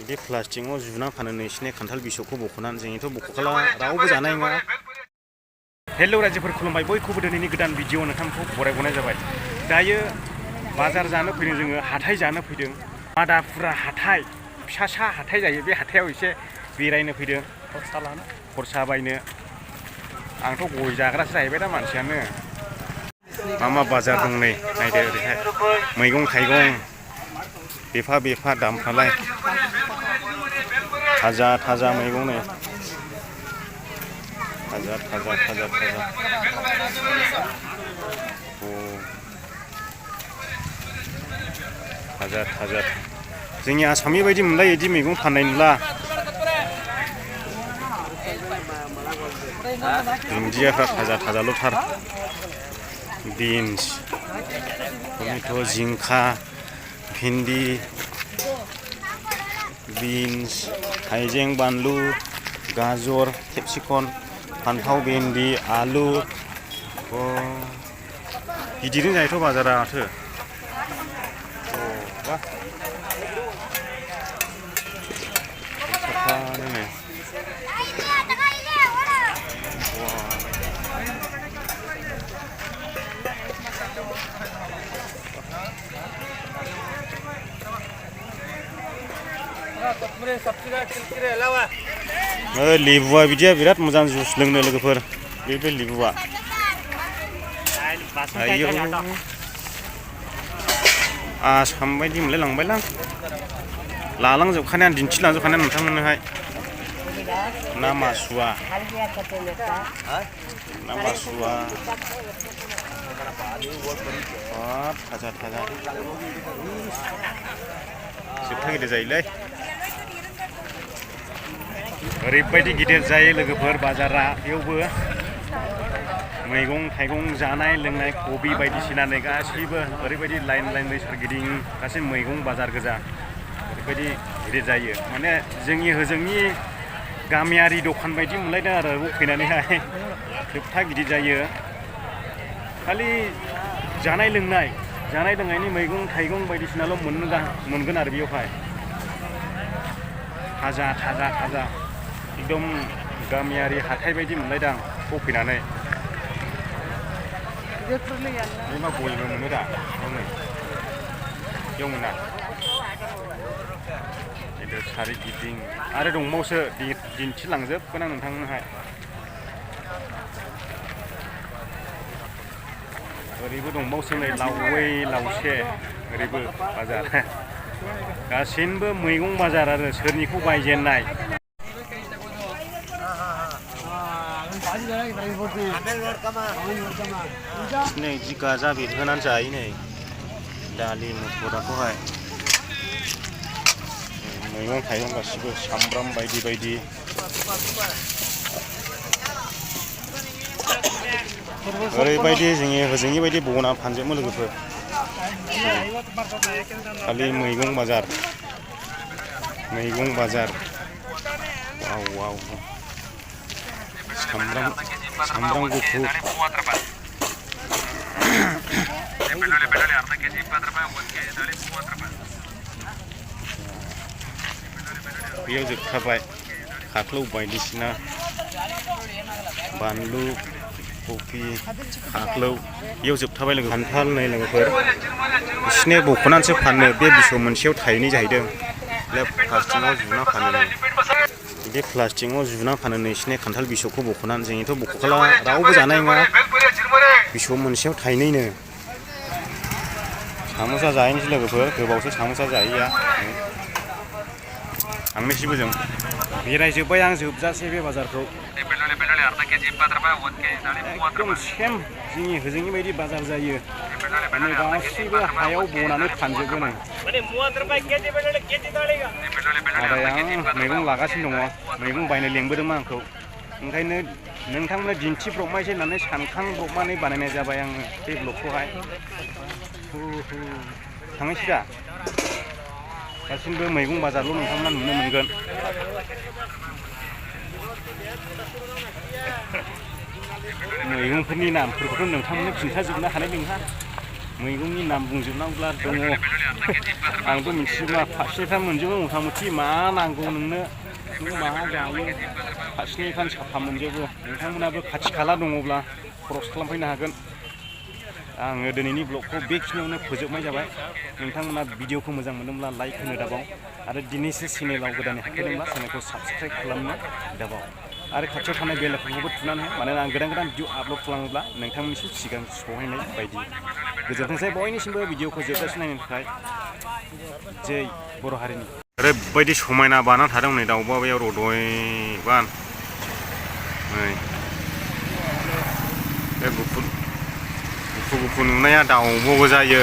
बे प्लास्टिकआव जुना फानो नोंसिनि खान्थाल बिसौखौ बख'नानै जोंथ' बख'खाला रावबो जानाय नङा। हेलौ रायजोफोर खुलुमबाय, बयखौबो दिनैनि गोदान भिडिअ नोंथांखौ बरायहरनाय जाबाय। दायो बाजार जानो फैदों, जोङो हाथाय जानो फैदों। मादापुरा हाथाय, फिसासा हाथाय जायो। बे हाथायाव एसे बेरायनो फैदों, खरसा बायनो। आंथ' गय जाग्रासो जाहैबाय दा मानसियानो। मा बाजार दं नै नायदो ओरैहाय मैगं थाइगं बेफा दामफ्रालाय थाजा मैगं नै थाजा जोंनि आसामनि बायदि मोनलाय बिदि मैगं फाननाय नुला। दुन्दियाफ्रा थाजाल'थार। बिन्स, टमेट', जिंखा, भिन्दि, बिन्स, हाइजें, बानलु, गाजर, केपसिकम, फान्थाव, भेन्दि, आलु। गिदिरैनो जायोथ' बाजारा माथो। साफानो नै लेबुआ बिदिया बिराद मोजां जुस लोंनो लोगोफोर। बे लेबुआ आसाम बायदि मोनलाय लांबायलां। लालांजोबखानाय, आं दिन्थिलांजोबखानाय नोंथांमोननोहाय। ना मासुवा थाजा जोबथा गिदिर जायोलै। ओरैबायदि गिदिर जायो लोगोफोर बाजारा। बेयावबो मैगं थाइगं, जानाय लोंनाय, कबि बायदिसिना नै गासैबो ओरैबायदि लाइन सोरगिदिं गासै मैगं बाजार गोजा। ओरैबायदि गिदिर जायो, माने जोंनि होजोंनि गामियारि दखान बायदि मोनलायदों आरो फैनानैहाय। जोबथा गिदिर जायो। खालि जानाय लोंनायनि मैगं थाइगं बायदिसिनाल' मोनगोन आरो बेयावहाय। थाजा एकदम गामियारि हाथाय बायदि मोनलायदां फैनानै। मा गयबो मोनो दा बेयाव मोना। सारिगिदिं आरो दंबावोसो, दिन्थिलांजोबगोन आं नोंथांमोनहाय। ओरैबो दंबावोसो नै लावसे ओरैबो बाजार। गासिनबो मैगं बाजार आरो सोरनिखौ बायजेननाय। नै जि गाजा बेरहोनानै जायो नै दालि मुसुराखौहाय। मैगं थाइगं गासिबो सामब्राम बायदि ओरैबायदि जोंनि होजोंनि बायदि बना फानजोबो लोगोफोर। खालि मैगं बाजार। वाव सामब्राम गुफुर। बेयाव जोबखाबाय। खाख्लौ बायदिसिना, बानलु, कफि, खाख्लौ बेयाव जोबथाबाय लोगो। खान्थाल नै लोगोफोर, बिसिनि बख'नानैसो फानो। बे बिसौ मोनसेयाव थाइनै जाहैदों। बे प्लास्टिकआव जुना फानो। बे प्लास्टिकआव जुना फानो नोंसिनि खान्थाल बिसौखौ बख'नानै। जोंथ' बख'खाला रावबो जानाय नङा। बिसौ मोनसेयाव थाइनैनो। साम'सा जाहैनोसै लोगोफोर, गोबावसो साम'सा जाहैया। थांनोसैबो जों। बेरायजोब्बाय आं जोबजासे बे बाजारखौ। एकदम सेम जोंनि होजोंनि बायदि बाजार जायो। माने गासैबो हायाव बनानै फानजोबो नै। आदाया मैगं लागासिनो दङ, मैगं बायनो लेंबोदोंमोन आंखौ। ओंखायनो नोंथांमोननो दिन्थिब्रबनायसै होननानै सानखांब्रबनानै बानायनाय जाबाय आङो बे ब्लगखौहाय। थांनोसै दा। गासिबो मैगं बाजारल' नोंथांमोना नुनो मोनगोन। मैगंफोरनि नामफोरखौथ' नोंथांमोननो खिन्थाजोबनो हानाय नङा। मैगंनि नाम बुंजोबनांगौब्ला दङ आंबो मिथिजोबा फारसेनिफ्राय मोनजोबो मथा मथि मा नांगौ नोंनो नों मा जायो फारसेनिफ्राय साफा मोनजोबो नोंथांमोनाबो खाथि खाला दङब्ला खरस खालामफैनो हागोन आङो दिनैनि ब्लगखौ बेखिनियावनो फोजोबनाय जाबाय नोंथांमोना भिडिअखौ मोजां मोनोब्ला लाइक होनो दाबाव आरो दिनैसो चेनेलाव गोदानै हाबफैदोंब्ला चेनेलखौ साबस्क्राइब खालामनो दाबाव आरो खाथियाव थानाय बेल आइकनखौबो थुनानै हो मानोना आं गोदान गोदान भिडिअ आपल'ड खालामोब्ला नोंथांमोननिसिम सिगां सहैनाय बायदि गोजोनथोंसै बयनिसिमबो भिडिअखौ जोबजासिम नायनो थाखाय जै बर' हारिनि ओरैबायदि समायना बाना थादों नै दाउबाबायाव रदयबान नै बे गुफुर नुनाया दाउब'बो जायो